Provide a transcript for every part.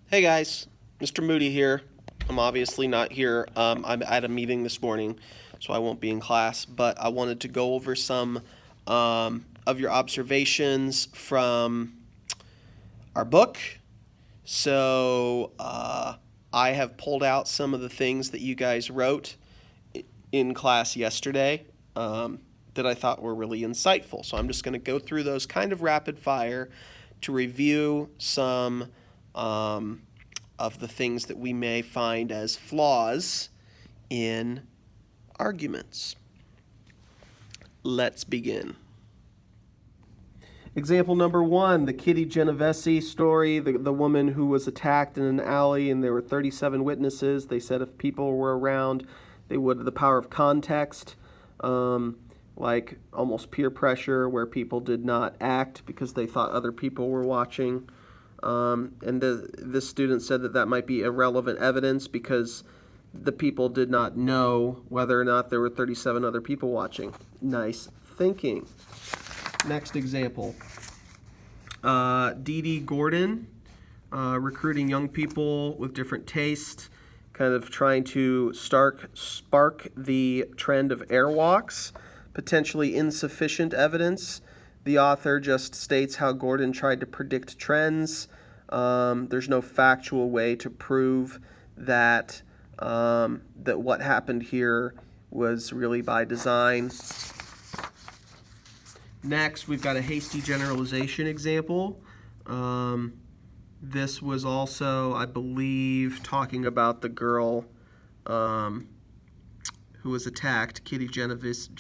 Hey guys, Mr. Moody here. I'm obviously not here. I'm at a meeting this morning, so I won't be in class, but I wanted to go over some of your observations from our book. I have pulled out some of the things that you guys wrote in class yesterday that I thought were really insightful. So I'm just going to go through those kind of rapid fire to review some um, of the things that we may find as flaws in arguments. Let's begin. Example number one, the Kitty Genovese story, the woman who was attacked in an alley, and there were 37 witnesses. They said if people were around, they would. The power of context, like almost peer pressure, where people did not act because they thought other people were watching. This student said that might be irrelevant evidence because the people did not know whether or not there were 37 other people watching. Nice thinking. Next example. Dee Dee Gordon, recruiting young people with different tastes, kind of trying to spark the trend of airwalks, potentially insufficient evidence. The author just states how Gordon tried to predict trends. There's no factual way to prove that that what happened here was really by design. Next, we've got a hasty generalization example. This was also, I believe, talking about the girl who was attacked, Kitty Genovese.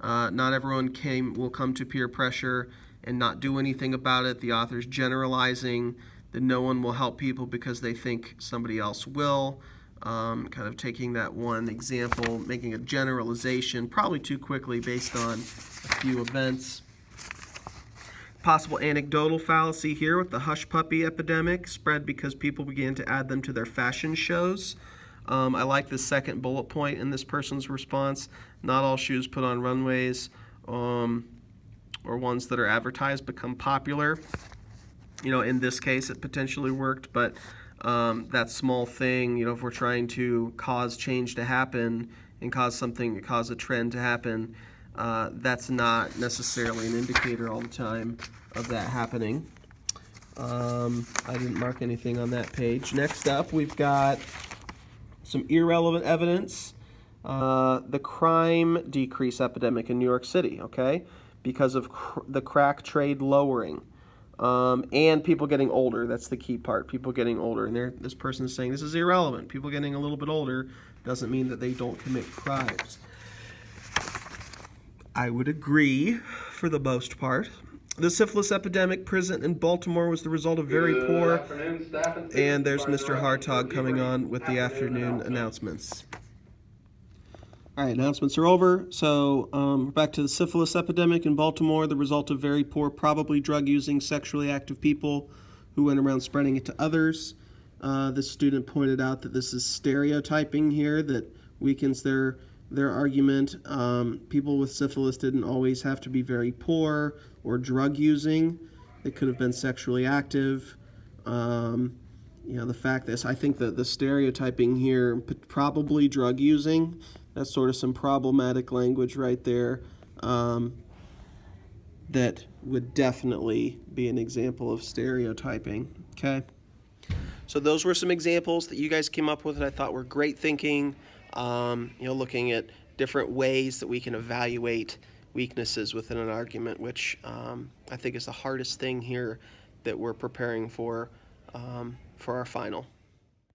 Not everyone will come to peer pressure and not do anything about it. The author's generalizing that no one will help people because they think somebody else will. Kind of taking that one example, making a generalization, probably too quickly based on a few events. Possible anecdotal fallacy here with the hush puppy epidemic spread because people began to add them to their fashion shows. I like the second bullet point in this person's response. Not all shoes put on runways or ones that are advertised become popular. In this case, it potentially worked, but that small thing, if we're trying to cause change to happen and cause a trend to happen, that's not necessarily an indicator all the time of that happening. I didn't mark anything on that page. Next up, we've got some irrelevant evidence. The crime decrease epidemic in New York City, okay, because of the crack trade lowering. And people getting older. That's the key part. People getting older. And this person is saying this is irrelevant. People getting a little bit older doesn't mean that they don't commit crimes. I would agree for the most part. The syphilis epidemic present in Baltimore was the result of very poor. And there's Mr. Hartog coming on with the afternoon announcements. All right, announcements are over. So back to the syphilis epidemic in Baltimore, the result of very poor, probably drug-using, sexually active people who went around spreading it to others. This student pointed out that this is stereotyping here that weakens their argument. People with syphilis didn't always have to be very poor or drug-using. They could have been sexually active. The fact that I think that the stereotyping here, probably drug-using, that's sort of some problematic language right there that would definitely be an example of stereotyping, okay? So those were some examples that you guys came up with that I thought were great thinking, looking at different ways that we can evaluate weaknesses within an argument, which I think is the hardest thing here that we're preparing for our final.